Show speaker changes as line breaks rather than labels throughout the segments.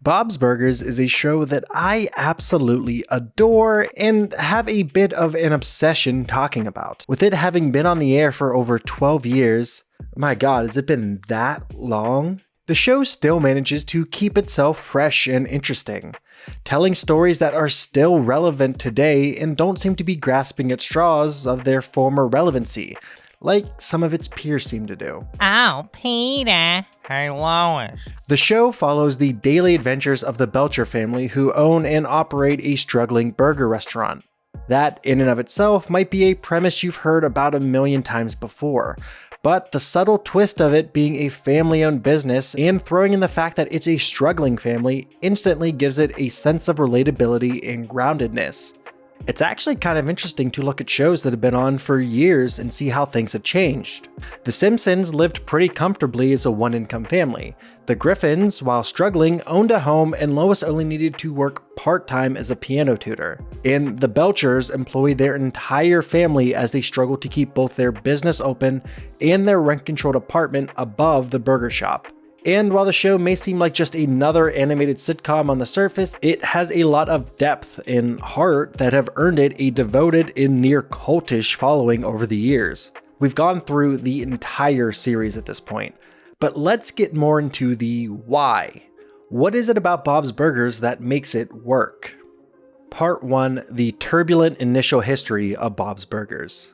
Bob's Burgers is a show that I absolutely adore and have a bit of an obsession talking about. With it having been on the air for over 12 years, my god, has it been that long? The show still manages to keep itself fresh and interesting, telling stories that are still relevant today and don't seem to be grasping at straws of their former relevancy, like some of its peers seem to do.
Oh, Peter. Hey, Lois.
The show follows the daily adventures of the Belcher family, who own and operate a struggling burger restaurant. That, in and of itself, might be a premise you've heard about a million times before, but the subtle twist of it being a family-owned business and throwing in the fact that it's a struggling family instantly gives it a sense of relatability and groundedness. It's actually kind of interesting to look at shows that have been on for years and see how things have changed. The Simpsons lived pretty comfortably as a one-income family. The Griffins, while struggling, owned a home, and Lois only needed to work part-time as a piano tutor. And the Belchers employ their entire family as they struggle to keep both their business open and their rent-controlled apartment above the burger shop. And while the show may seem like just another animated sitcom on the surface, it has a lot of depth and heart that have earned it a devoted and near cultish following over the years. We've gone through the entire series at this point, but let's get more into the why. What is it about Bob's Burgers that makes it work? Part 1, the turbulent initial history of Bob's Burgers.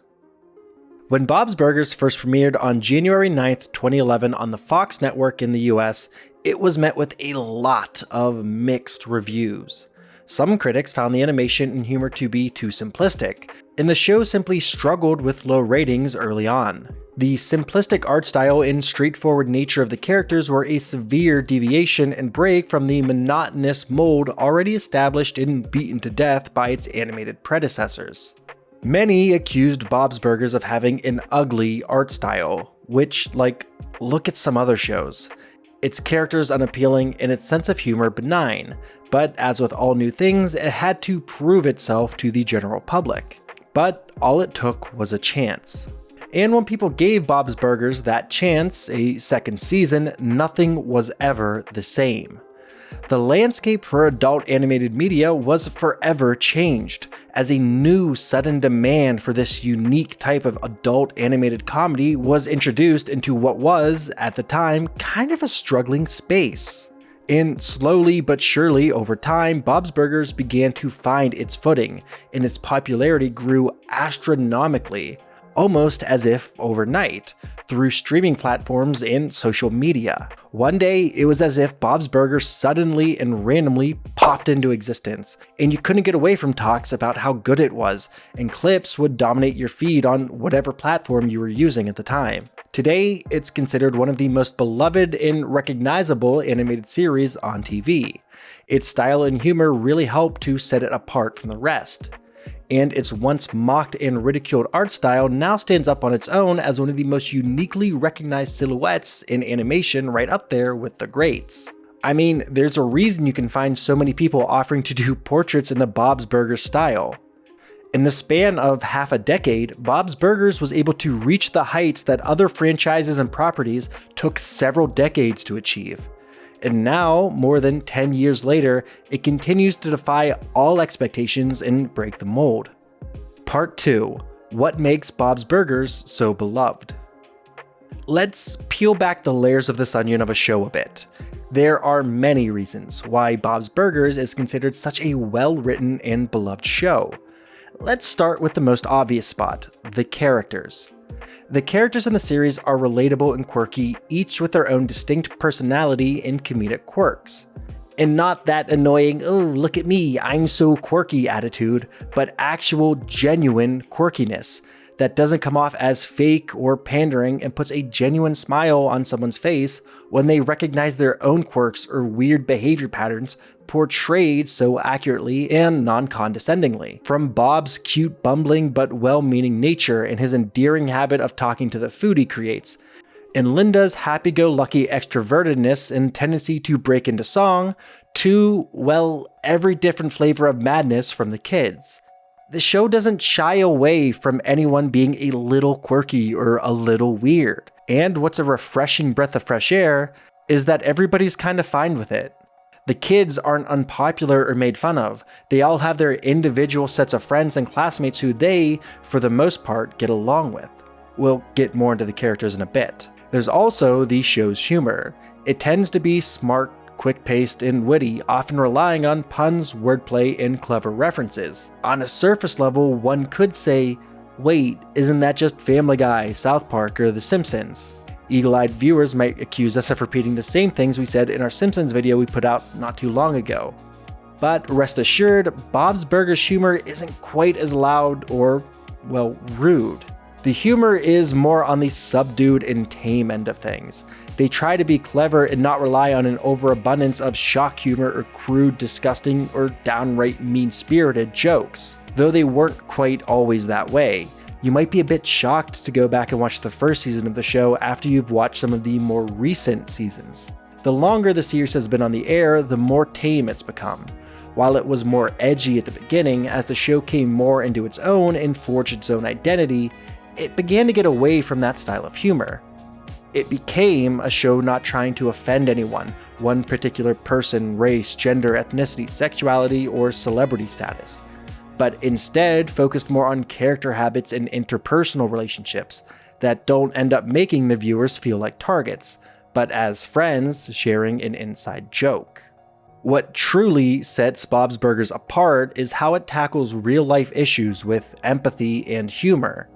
When Bob's Burgers first premiered on January 9th, 2011 on the Fox network in the US, it was met with a lot of mixed reviews. Some critics found the animation and humor to be too simplistic, and the show simply struggled with low ratings early on. The simplistic art style and straightforward nature of the characters were a severe deviation and break from the monotonous mold already established and beaten to death by its animated predecessors. Many accused Bob's Burgers of having an ugly art style, which, look at some other shows. Its characters unappealing and its sense of humor benign, but as with all new things, it had to prove itself to the general public. But all it took was a chance. And when people gave Bob's Burgers that chance, a second season, nothing was ever the same. The landscape for adult animated media was forever changed, as a new sudden demand for this unique type of adult animated comedy was introduced into what was, at the time, kind of a struggling space. And slowly but surely over time, Bob's Burgers began to find its footing, and its popularity grew astronomically, almost as if overnight, through streaming platforms and social media. One day, it was as if Bob's Burgers suddenly and randomly popped into existence, and you couldn't get away from talks about how good it was, and clips would dominate your feed on whatever platform you were using at the time. Today, it's considered one of the most beloved and recognizable animated series on TV. Its style and humor really helped to set it apart from the rest. And its once mocked and ridiculed art style now stands up on its own as one of the most uniquely recognized silhouettes in animation, right up there with the greats. I mean, there's a reason you can find so many people offering to do portraits in the Bob's Burgers style. In the span of half a decade, Bob's Burgers was able to reach the heights that other franchises and properties took several decades to achieve. And now, more than 10 years later, it continues to defy all expectations and break the mold. Part 2. What makes Bob's Burgers so beloved? Let's peel back the layers of this onion of a show a bit. There are many reasons why Bob's Burgers is considered such a well-written and beloved show. Let's start with the most obvious spot, the characters. The characters in the series are relatable and quirky, each with their own distinct personality and comedic quirks. And not that annoying, oh look at me, I'm so quirky attitude, but actual genuine quirkiness that doesn't come off as fake or pandering and puts a genuine smile on someone's face when they recognize their own quirks or weird behavior patterns portrayed so accurately and non-condescendingly. From Bob's cute, bumbling but well-meaning nature and his endearing habit of talking to the food he creates, and Linda's happy-go-lucky extrovertedness and tendency to break into song, to, well, every different flavor of madness from the kids. The show doesn't shy away from anyone being a little quirky or a little weird. And what's a refreshing breath of fresh air is that everybody's kind of fine with it. The kids aren't unpopular or made fun of. They all have their individual sets of friends and classmates who they, for the most part, get along with. We'll get more into the characters in a bit. There's also the show's humor. It tends to be smart, quick-paced, and witty, often relying on puns, wordplay, and clever references. On a surface level, one could say, wait, isn't that just Family Guy, South Park, or The Simpsons? Eagle-eyed viewers might accuse us of repeating the same things we said in our Simpsons video we put out not too long ago. But rest assured, Bob's Burgers humor isn't quite as loud or, well, rude. The humor is more on the subdued and tame end of things. They try to be clever and not rely on an overabundance of shock humor or crude, disgusting, or downright mean-spirited jokes. Though they weren't quite always that way. You might be a bit shocked to go back and watch the first season of the show after you've watched some of the more recent seasons. The longer the series has been on the air, the more tame it's become. While it was more edgy at the beginning, as the show came more into its own and forged its own identity, it began to get away from that style of humor. It became a show not trying to offend anyone, one particular person, race, gender, ethnicity, sexuality, or celebrity status, but instead focused more on character habits and interpersonal relationships that don't end up making the viewers feel like targets, but as friends sharing an inside joke. What truly sets Bob's Burgers apart is how it tackles real-life issues with empathy and humor.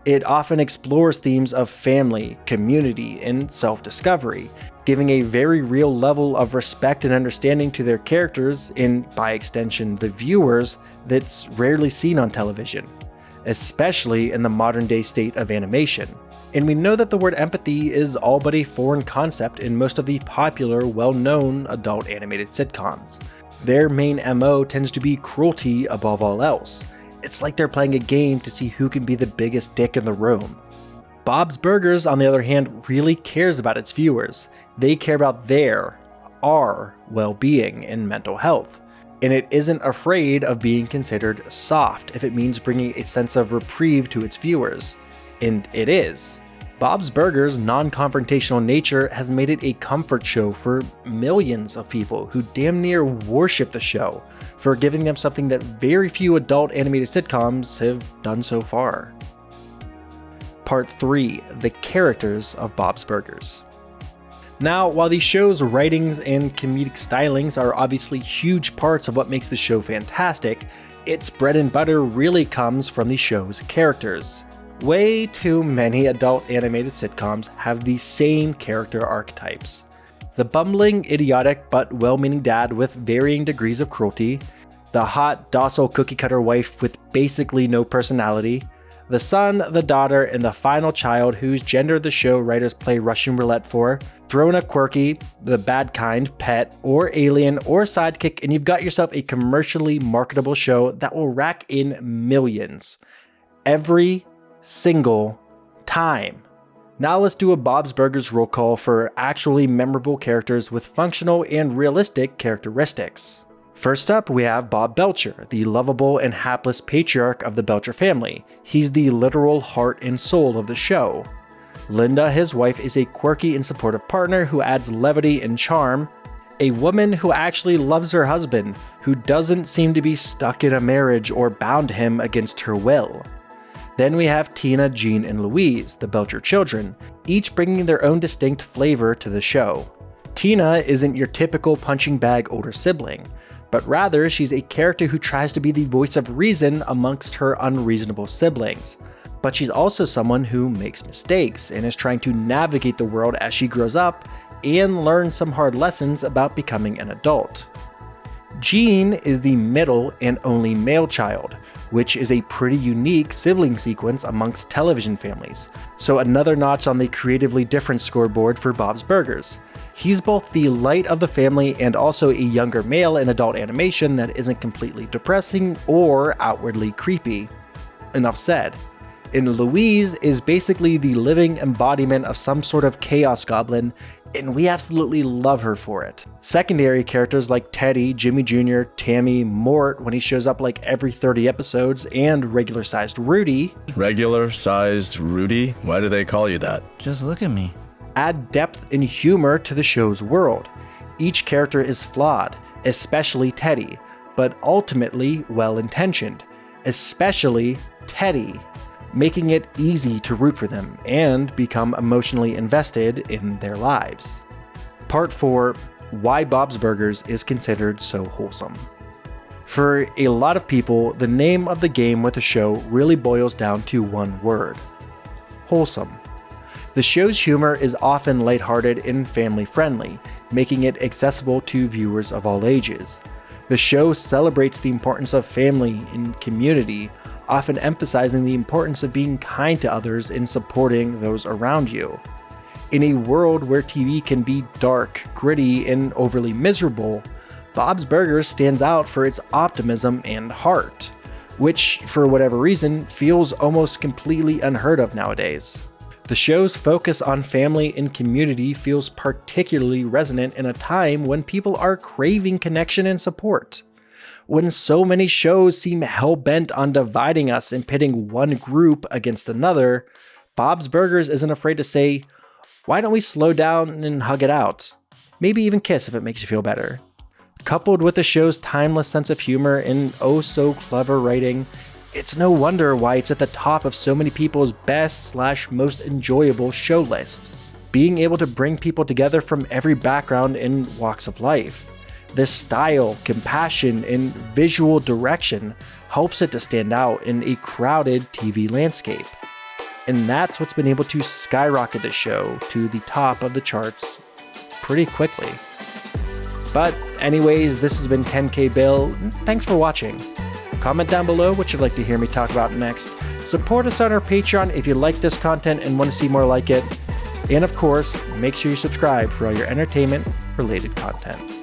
It often explores themes of family, community, and self-discovery, giving a very real level of respect and understanding to their characters, and by extension the viewers, that's rarely seen on television, especially in the modern-day state of animation. And we know that the word empathy is all but a foreign concept in most of the popular, well-known adult animated sitcoms. Their main MO tends to be cruelty above all else. It's like they're playing a game to see who can be the biggest dick in the room. Bob's Burgers, on the other hand, really cares about its viewers. They care about our well-being and mental health. And it isn't afraid of being considered soft if it means bringing a sense of reprieve to its viewers. And it is. Bob's Burgers' non-confrontational nature has made it a comfort show for millions of people who damn near worship the show for giving them something that very few adult animated sitcoms have done so far. Part 3. The characters of Bob's Burgers. Now, while the show's writings and comedic stylings are obviously huge parts of what makes the show fantastic, its bread and butter really comes from the show's characters. Way too many adult animated sitcoms have the same character archetypes. The bumbling, idiotic, but well-meaning dad with varying degrees of cruelty, the hot, docile cookie-cutter wife with basically no personality, the son, the daughter, and the final child whose gender the show writers play Russian roulette for, throw in a quirky, the bad kind, pet, or alien, or sidekick, and you've got yourself a commercially marketable show that will rack in millions. Every single time. Now let's do a Bob's Burgers roll call for actually memorable characters with functional and realistic characteristics. First up, we have Bob Belcher, the lovable and hapless patriarch of the Belcher family. He's the literal heart and soul of the show. Linda, his wife, is a quirky and supportive partner who adds levity and charm. A woman who actually loves her husband, who doesn't seem to be stuck in a marriage or bound to him against her will. Then we have Tina, Jean, and Louise, the Belcher children, each bringing their own distinct flavor to the show. Tina isn't your typical punching bag older sibling, but rather she's a character who tries to be the voice of reason amongst her unreasonable siblings. But she's also someone who makes mistakes and is trying to navigate the world as she grows up and learn some hard lessons about becoming an adult. Jean is the middle and only male child, which is a pretty unique sibling sequence amongst television families, so another notch on the creatively different scoreboard for Bob's Burgers. He's both the light of the family and also a younger male in adult animation that isn't completely depressing or outwardly creepy. Enough said. And Louise is basically the living embodiment of some sort of chaos goblin, and we absolutely love her for it. Secondary characters like Teddy, Jimmy Jr., Tammy, Mort when he shows up like every 30 episodes, and regular-sized Rudy.
Regular-sized Rudy? Why do they call you that?
Just look at me.
Add depth and humor to the show's world. Each character is flawed, especially Teddy, but ultimately well-intentioned, especially Teddy, making it easy to root for them and become emotionally invested in their lives. Part 4: Why Bob's Burgers is considered so wholesome. For a lot of people, the name of the game with the show really boils down to one word: wholesome. The show's humor is often lighthearted and family-friendly, making it accessible to viewers of all ages. The show celebrates the importance of family and community, often emphasizing the importance of being kind to others and supporting those around you. In a world where TV can be dark, gritty, and overly miserable, Bob's Burgers stands out for its optimism and heart, which, for whatever reason, feels almost completely unheard of nowadays. The show's focus on family and community feels particularly resonant in a time when people are craving connection and support. When so many shows seem hell-bent on dividing us and pitting one group against another, Bob's Burgers isn't afraid to say, "Why don't we slow down and hug it out? Maybe even kiss if it makes you feel better." Coupled with the show's timeless sense of humor and oh-so-clever writing, it's no wonder why it's at the top of so many people's best/most enjoyable show list. Being able to bring people together from every background and walks of life. This style, compassion, and visual direction helps it to stand out in a crowded TV landscape. And that's what's been able to skyrocket the show to the top of the charts pretty quickly. But anyways, this has been 10K Bill. Thanks for watching. Comment down below what you'd like to hear me talk about next. Support us on our Patreon if you like this content and want to see more like it. And of course, make sure you subscribe for all your entertainment-related content.